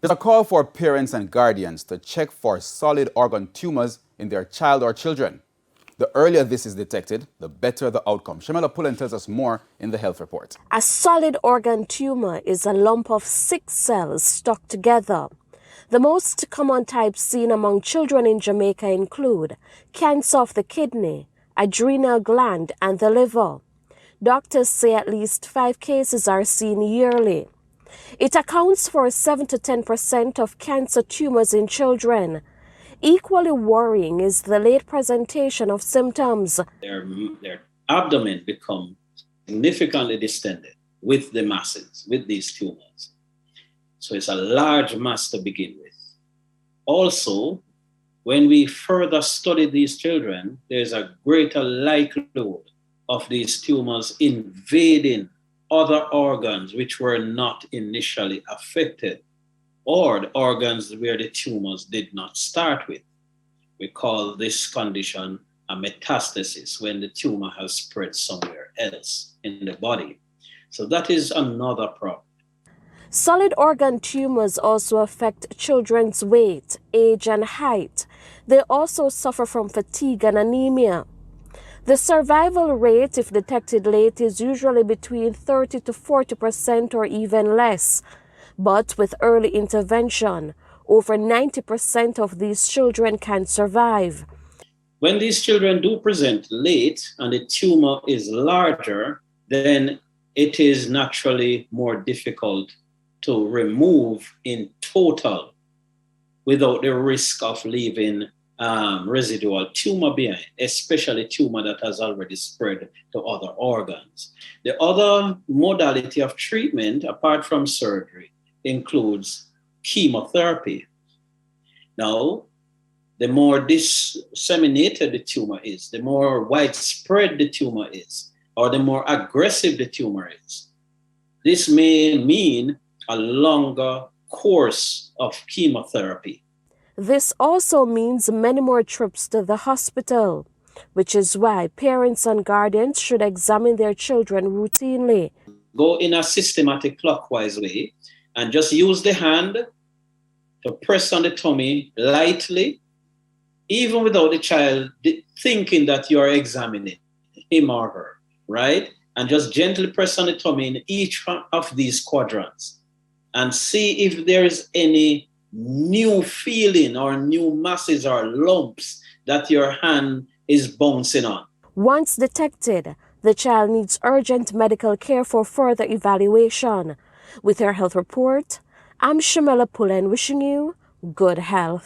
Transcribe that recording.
There's a call for parents and guardians to check for solid organ tumors in their child or children. The earlier this is detected, the better the outcome. Shamela Pullen tells us more in the health report. A solid organ tumor is a lump of 6 cells stuck together. The most common types seen among children in Jamaica include cancer of the kidney, adrenal gland, and the liver. Doctors say at least 5 cases are seen yearly. It accounts for 7 to 10% of cancer tumors in children. Equally worrying is the late presentation of symptoms. Their abdomen becomes significantly distended with the masses, with these tumors. So it's a large mass to begin with. Also, when we further study these children, there's a greater likelihood of these tumors invading other organs which were not initially affected, or the organs where the tumors did not start with. We call this condition a metastasis, when the tumor has spread somewhere else in the body. So that is another problem. Solid organ tumors also affect children's weight, age, and height. They also suffer from fatigue and anemia. The survival rate, if detected late, is usually between 30 to 40% or even less. But with early intervention, over 90% of these children can survive. When these children do present late and the tumor is larger, then it is naturally more difficult to remove in total without the risk of leaving residual tumor behind, especially tumor that has already spread to other organs. The other modality of treatment, apart from surgery, includes chemotherapy. Now, the more disseminated the tumor is, the more widespread the tumor is, or the more aggressive the tumor is, this may mean a longer course of chemotherapy. This also means many more trips to the hospital, which is why parents and guardians should examine their children routinely. Go in a systematic clockwise way and just use the hand to press on the tummy lightly, even without the child thinking that you are examining him or her, right? And just gently press on the tummy in each of these quadrants and see if there is any new feeling or new masses or lumps that your hand is bouncing on. Once detected, the child needs urgent medical care for further evaluation. With your health report, I'm Shamela Pullen wishing you good health.